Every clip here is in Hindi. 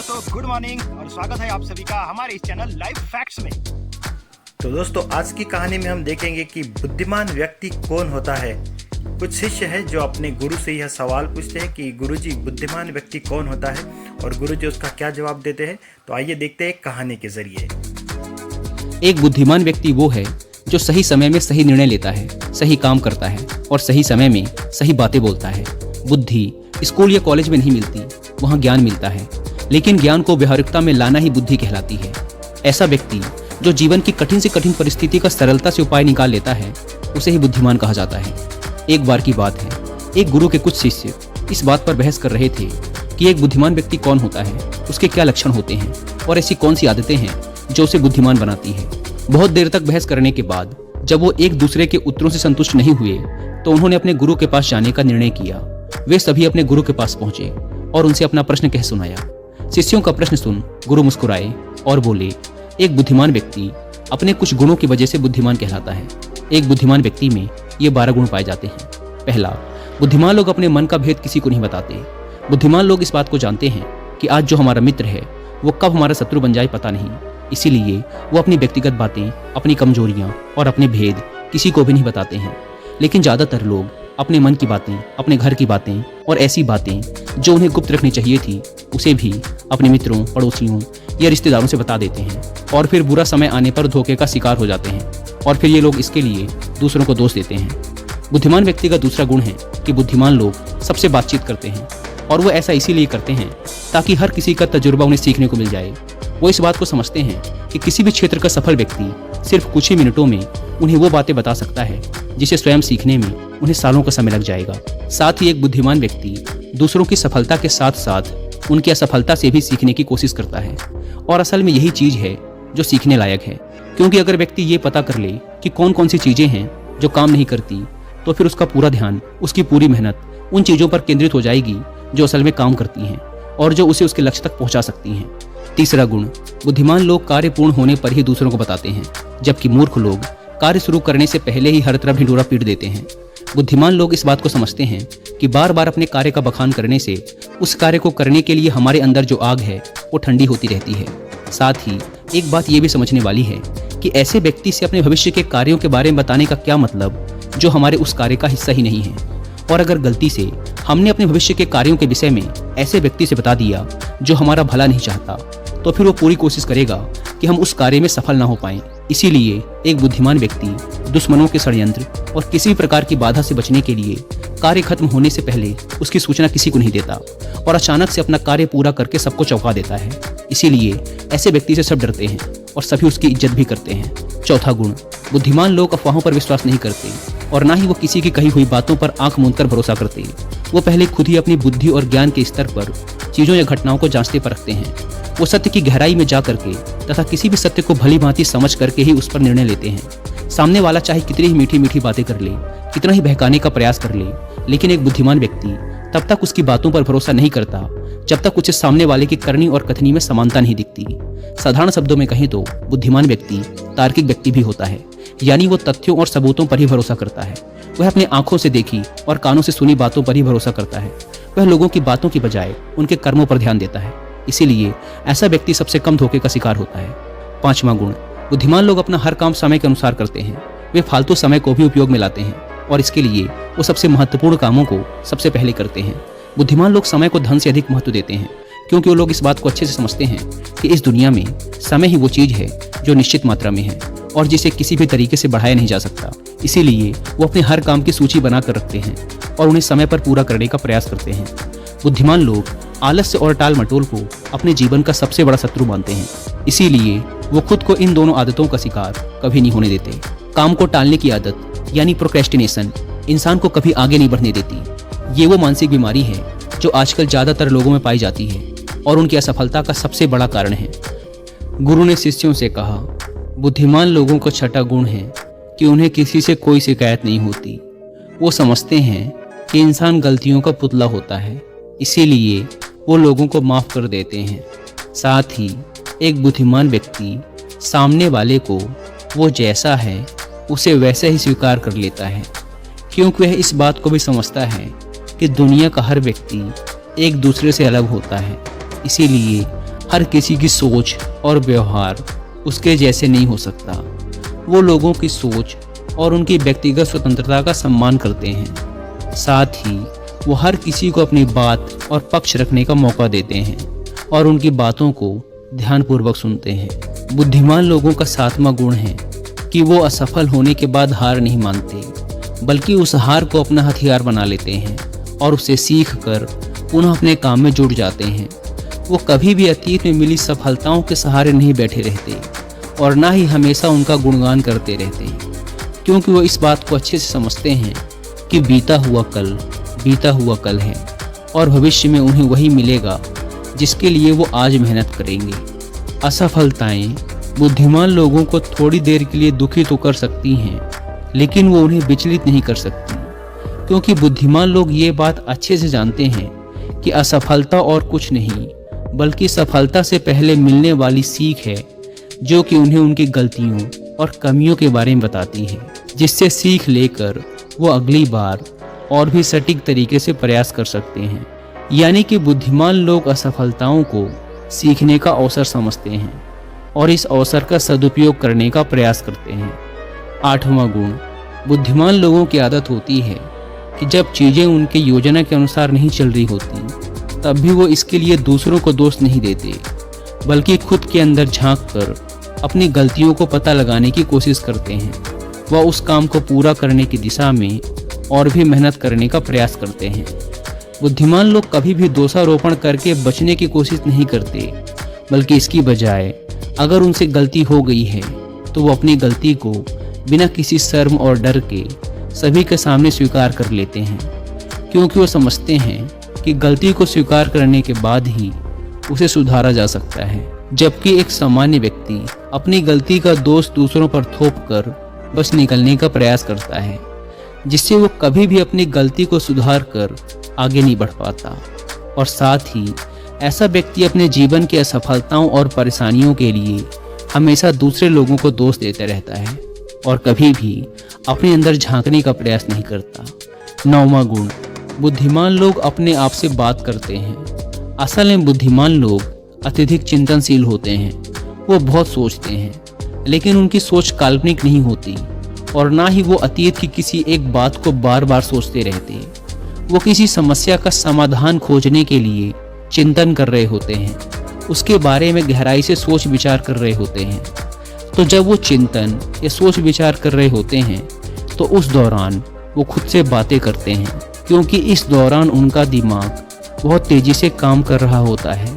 दोस्तों गुड मॉर्निंग और स्वागत है आप सभी का हमारे इस चैनल लाइफ फैक्ट्स में। तो दोस्तों आज की कहानी में हम देखेंगे कि बुद्धिमान व्यक्ति कौन होता है। कुछ शिष्य हैं जो अपने गुरु से यह सवाल पूछते हैं कि गुरुजी बुद्धिमान व्यक्ति कौन होता है और गुरुजी उसका क्या जवाब देते हैं। तो आइए देखते हैं कहानी के जरिए। एक बुद्धिमान व्यक्ति वो है जो सही समय में सही निर्णय लेता है, सही काम करता है और सही समय में सही बातें बोलता है। बुद्धि स्कूल या कॉलेज में नहीं मिलती, वहाँ ज्ञान मिलता है, लेकिन ज्ञान को व्यावहारिकता में लाना ही बुद्धि कहलाती है। ऐसा व्यक्ति जो जीवन की कठिन से कठिन परिस्थिति का सरलता से उपाय निकाल लेता है, उसे ही बुद्धिमान कहा जाता है। एक बार की बात है, एक गुरु के कुछ शिष्य इस बात पर बहस कर रहे थे कि एक बुद्धिमान व्यक्ति कौन होता है, उसके क्या लक्षण होते हैं और ऐसी कौन सी आदतें हैं जो उसे बुद्धिमान बनाती है। बहुत देर तक बहस करने के बाद जब वो एक दूसरे के उत्तरों से संतुष्ट नहीं हुए तो उन्होंने अपने गुरु के पास जाने का निर्णय किया। वे सभी अपने गुरु के पास पहुंचे और उनसे अपना प्रश्न कह सुनाया। शिष्यों का प्रश्न सुन गुरु मुस्कुराए और बोले, एक बुद्धिमान व्यक्ति अपने कुछ गुणों की वजह से बुद्धिमान कहलाता है। एक बुद्धिमान व्यक्ति में ये 12 गुण पाए जाते हैं। पहला, बुद्धिमान लोग अपने मन का भेद किसी को नहीं बताते। बुद्धिमान लोग इस बात को जानते हैं कि आज जो हमारा मित्र है वो कब हमारा शत्रु बन जाए पता नहीं, इसीलिए वो अपनी व्यक्तिगत बातें, अपनी कमजोरियां और अपने भेद किसी को भी नहीं बताते हैं। लेकिन ज़्यादातर लोग अपने मन की बातें, अपने घर की बातें और ऐसी बातें जो उन्हें गुप्त रखनी चाहिए थी उसे भी अपने मित्रों, पड़ोसियों या रिश्तेदारों से बता देते हैं और फिर बुरा समय आने पर धोखे का शिकार हो जाते हैं और फिर ये लोग इसके लिए दूसरों को दोष देते हैं। बुद्धिमान व्यक्ति का दूसरा गुण है कि बुद्धिमान लोग सबसे बातचीत करते हैं और वो ऐसा इसीलिए करते हैं ताकि हर किसी का तजुर्बा उन्हें सीखने को मिल जाए। वो इस बात को समझते हैं कि किसी भी क्षेत्र का सफल व्यक्ति सिर्फ कुछ ही मिनटों में उन्हें वो बातें बता सकता है जिसे स्वयं सीखने में उन्हें सालों का समय लग जाएगा। साथ ही एक बुद्धिमान व्यक्ति दूसरों की सफलता के साथ साथ उनकी असफलता से भी सीखने की कोशिश करता है और असल में यही चीज़ है जो सीखने लायक है, क्योंकि अगर व्यक्ति ये पता कर ले कि कौन कौन सी चीज़ें हैं जो काम नहीं करती तो फिर उसका पूरा ध्यान, उसकी पूरी मेहनत उन चीज़ों पर केंद्रित हो जाएगी जो असल में काम करती हैं और जो उसे उसके लक्ष्य तक पहुंचा सकती हैं। तीसरा गुण, बुद्धिमान लोग कार्य पूर्ण होने पर ही दूसरों को बताते हैं, जबकि मूर्ख लोग कार्य शुरू करने से पहले ही हर तरफ ढिंढोरा पीट देते हैं। बुद्धिमान लोग इस बात को समझते हैं कि बार बार अपने कार्य का बखान करने से उस कार्य को करने के लिए हमारे अंदर जो आग है वो ठंडी होती रहती है। साथ ही एक बात ये भी समझने वाली है कि ऐसे व्यक्ति से अपने भविष्य के कार्यों के बारे में बताने का क्या मतलब जो हमारे उस कार्य का हिस्सा ही नहीं है। और अगर गलती से हमने अपने भविष्य के कार्यों के विषय में ऐसे व्यक्ति से बता दिया जो हमारा भला नहीं चाहता, तो फिर वो पूरी कोशिश करेगा कि हम उस कार्य में सफल ना हो पाएं। इसीलिए एक बुद्धिमान व्यक्ति दुश्मनों के षड्यंत्र और किसी भी प्रकार की बाधा से बचने के लिए कार्य खत्म होने से पहले उसकी सूचना किसी को नहीं देता और अचानक से अपना कार्य पूरा करके सबको चौंका देता है। इसीलिए ऐसे व्यक्ति से सब डरते हैं और सभी उसकी इज्जत भी करते हैं। चौथा गुण, बुद्धिमान लोग अफवाहों पर विश्वास नहीं करते और ना ही वो किसी की कही हुई बातों पर आंख मूंदकर भरोसा करते। वो पहले खुद ही अपनी बुद्धि और ज्ञान के स्तर पर चीज़ों या घटनाओं को जांचते परखते हैं। वो सत्य की गहराई में जा करके तथा किसी भी सत्य को भली भांति समझ करके ही उस पर निर्णय लेते हैं। सामने वाला चाहे कितनी ही मीठी मीठी बातें कर ले, कितना ही बहकाने का प्रयास कर ले, लेकिन एक बुद्धिमान व्यक्ति तब तक उसकी बातों पर भरोसा नहीं करता जब तक उसे सामने वाले की करनी और कथनी में समानता नहीं दिखती। साधारण शब्दों में कहें तो बुद्धिमान व्यक्ति तार्किक व्यक्ति भी होता है, यानी वो तथ्यों और सबूतों पर ही भरोसा करता है। वह अपने आंखों से देखी और कानों से सुनी बातों पर ही भरोसा करता है। वह लोगों की बातों की बजाय उनके कर्मों पर ध्यान देता है। इसीलिए ऐसा व्यक्ति सबसे कम धोखे का शिकार होता है। पांचवा गुण, बुद्धिमान लोग अपना हर काम समय के अनुसार करते हैं। वे फालतू समय को भी उपयोग में लाते हैं और इसके लिए वो सबसे महत्वपूर्ण कामों को सबसे पहले करते हैं। बुद्धिमान लोग समय को धन से अधिक महत्व देते हैं, क्योंकि वो लोग इस बात को अच्छे से समझते हैं कि इस दुनिया में समय ही वो चीज़ है जो निश्चित मात्रा में है और जिसे किसी भी तरीके से बढ़ाया नहीं जा सकता। इसीलिए वो अपने हर काम की सूची बनाकर रखते हैं और उन्हें समय पर पूरा करने का प्रयास करते हैं। बुद्धिमान लोग आलस्य और टाल मटोल को अपने जीवन का सबसे बड़ा शत्रु मानते हैं। इसीलिए वो खुद को इन दोनों आदतों का शिकार कभी नहीं होने देते। काम को टालने की आदत यानी प्रोक्रेस्टिनेशन इंसान को कभी आगे नहीं बढ़ने देती। ये वो मानसिक बीमारी है जो आजकल ज़्यादातर लोगों में पाई जाती है और उनकी असफलता का सबसे बड़ा कारण है। गुरु ने शिष्यों से कहा, बुद्धिमान लोगों का छठा गुण है कि उन्हें किसी से कोई शिकायत नहीं होती। वो समझते हैं कि इंसान गलतियों का पुतला होता है, इसीलिए वो लोगों को माफ़ कर देते हैं। साथ ही एक बुद्धिमान व्यक्ति सामने वाले को वो जैसा है उसे वैसे ही स्वीकार कर लेता है, क्योंकि वह इस बात को भी समझता है कि दुनिया का हर व्यक्ति एक दूसरे से अलग होता है। इसीलिए हर किसी की सोच और व्यवहार उसके जैसे नहीं हो सकता। वो लोगों की सोच और उनकी व्यक्तिगत स्वतंत्रता का सम्मान करते हैं। साथ ही वो हर किसी को अपनी बात और पक्ष रखने का मौका देते हैं और उनकी बातों को ध्यानपूर्वक सुनते हैं। बुद्धिमान लोगों का 7वां गुण है कि वो असफल होने के बाद हार नहीं मानते, बल्कि उस हार को अपना हथियार बना लेते हैं और उसे सीख कर पुनः अपने काम में जुट जाते हैं। वो कभी भी अतीत में मिली सफलताओं के सहारे नहीं बैठे रहते और ना ही हमेशा उनका गुणगान करते रहते, क्योंकि वो इस बात को अच्छे से समझते हैं कि बीता हुआ कल है और भविष्य में उन्हें वही मिलेगा जिसके लिए वो आज मेहनत करेंगे। असफलताएं बुद्धिमान लोगों को थोड़ी देर के लिए दुखी तो कर सकती हैं, लेकिन वो उन्हें विचलित नहीं कर सकती, क्योंकि बुद्धिमान लोग ये बात अच्छे से जानते हैं कि असफलता और कुछ नहीं बल्कि सफलता से पहले मिलने वाली सीख है, जो कि उन्हें उनकी गलतियों और कमियों के बारे में बताती है, जिससे सीख लेकर वो अगली बार और भी सटीक तरीके से प्रयास कर सकते हैं। यानी कि बुद्धिमान लोग असफलताओं को सीखने का अवसर समझते हैं और इस अवसर का सदुपयोग करने का प्रयास करते हैं। 8वां गुण, बुद्धिमान लोगों की आदत होती है कि जब चीज़ें उनके योजना के अनुसार नहीं चल रही होती, तब भी वो इसके लिए दूसरों को दोष नहीं देते, बल्कि खुद के अंदर झांक कर अपनी गलतियों को पता लगाने की कोशिश करते हैं। वह उस काम को पूरा करने की दिशा में और भी मेहनत करने का प्रयास करते हैं। बुद्धिमान लोग कभी भी दोषारोपण करके बचने की कोशिश नहीं करते, बल्कि इसकी बजाय अगर उनसे गलती हो गई है तो वो अपनी गलती को बिना किसी शर्म और डर के सभी के सामने स्वीकार कर लेते हैं, क्योंकि वो समझते हैं कि गलती को स्वीकार करने के बाद ही उसे सुधारा जा सकता है। जबकि एक सामान्य व्यक्ति अपनी गलती का दोष दूसरों पर थोप कर बस निकलने का प्रयास करता है, जिससे वो कभी भी अपनी गलती को सुधार कर आगे नहीं बढ़ पाता। और साथ ही ऐसा व्यक्ति अपने जीवन की असफलताओं और परेशानियों के लिए हमेशा दूसरे लोगों को दोष देते रहता है और कभी भी अपने अंदर झांकने का प्रयास नहीं करता। 9वां गुण, बुद्धिमान लोग अपने आप से बात करते हैं। असल में बुद्धिमान लोग अत्यधिक चिंतनशील होते हैं। वो बहुत सोचते हैं, लेकिन उनकी सोच काल्पनिक नहीं होती और ना ही वो अतीत की किसी एक बात को बार बार सोचते रहते। वो किसी समस्या का समाधान खोजने के लिए चिंतन कर रहे होते हैं, उसके बारे में गहराई से सोच विचार कर रहे होते हैं। तो जब वो चिंतन या सोच विचार कर रहे होते हैं तो उस दौरान वो खुद से बातें करते हैं, क्योंकि इस दौरान उनका दिमाग बहुत तेज़ी से काम कर रहा होता है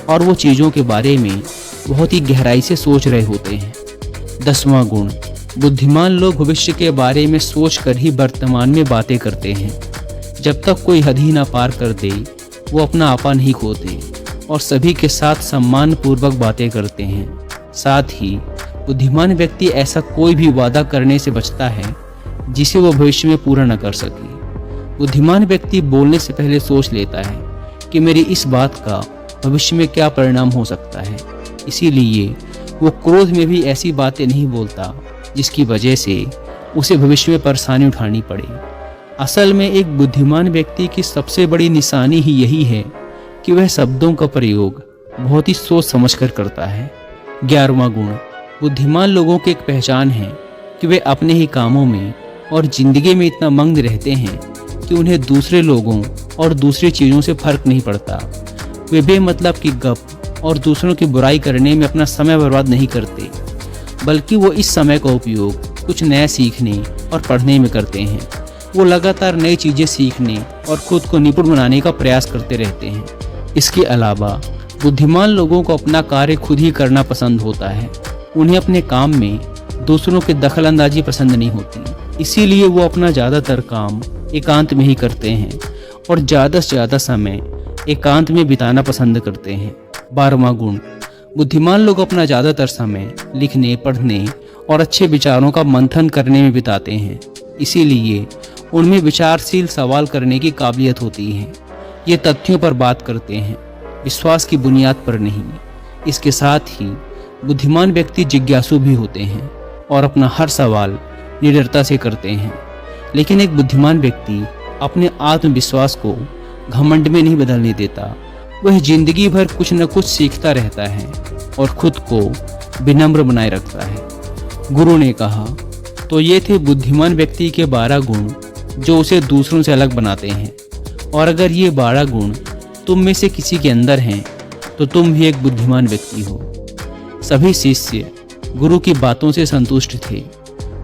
और वो चीज़ों के बारे में बहुत ही गहराई से सोच रहे होते हैं। 10वां गुण, बुद्धिमान लोग भविष्य के बारे में सोच कर ही वर्तमान में बातें करते हैं। जब तक कोई हद ही ना पार कर दे, वो अपना आपा नहीं खोते और सभी के साथ सम्मान पूर्वक बातें करते हैं। साथ ही बुद्धिमान व्यक्ति ऐसा कोई भी वादा करने से बचता है जिसे वो भविष्य में पूरा न कर सके। बुद्धिमान व्यक्ति बोलने से पहले सोच लेता है कि मेरी इस बात का भविष्य में क्या परिणाम हो सकता है, इसीलिए वो क्रोध में भी ऐसी बातें नहीं बोलता जिसकी वजह से उसे भविष्य में परेशानी उठानी पड़े। असल में एक बुद्धिमान व्यक्ति की सबसे बड़ी निशानी ही यही है कि वह शब्दों का प्रयोग बहुत ही सोच समझकर करता है। 11वां गुण, बुद्धिमान लोगों की एक पहचान है कि वे अपने ही कामों में और जिंदगी में इतना मग्न रहते हैं कि उन्हें दूसरे लोगों और दूसरी चीज़ों से फर्क नहीं पड़ता। वे बेमतलब की गप और दूसरों की बुराई करने में अपना समय बर्बाद नहीं करते, बल्कि वो इस समय का उपयोग कुछ नया सीखने और पढ़ने में करते हैं। वो लगातार नई चीज़ें सीखने और खुद को निपुण बनाने का प्रयास करते रहते हैं। इसके अलावा बुद्धिमान लोगों को अपना कार्य खुद ही करना पसंद होता है। उन्हें अपने काम में दूसरों की दखलंदाजी पसंद नहीं होती, इसीलिए वो अपना ज़्यादातर काम एकांत में ही करते हैं और ज़्यादा से ज़्यादा समय एकांत में बिताना पसंद करते हैं। 12वां गुण, बुद्धिमान लोग अपना ज़्यादातर समय लिखने, पढ़ने और अच्छे विचारों का मंथन करने में बिताते हैं, इसीलिए उनमें विचारशील सवाल करने की काबिलियत होती है। ये तथ्यों पर बात करते हैं, विश्वास की बुनियाद पर नहीं। इसके साथ ही बुद्धिमान व्यक्ति जिज्ञासु भी होते हैं और अपना हर सवाल निडरता से करते हैं। लेकिन एक बुद्धिमान व्यक्ति अपने आत्मविश्वास को घमंड में नहीं बदलने देता। वह जिंदगी भर कुछ न कुछ सीखता रहता है और खुद को विनम्र बनाए रखता है। गुरु ने कहा, तो ये थे बुद्धिमान व्यक्ति के 12 गुण जो उसे दूसरों से अलग बनाते हैं। और अगर ये 12 गुण तुम में से किसी के अंदर हैं तो तुम भी एक बुद्धिमान व्यक्ति हो। सभी शिष्य गुरु की बातों से संतुष्ट थे।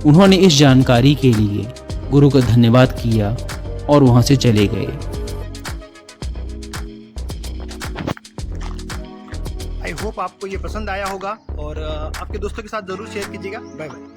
उन्होंने इस जानकारी के लिए गुरु का धन्यवाद किया और वहां से चले गए। आई होप आपको ये पसंद आया होगा और आपके दोस्तों के साथ जरूर शेयर कीजिएगा। Bye bye.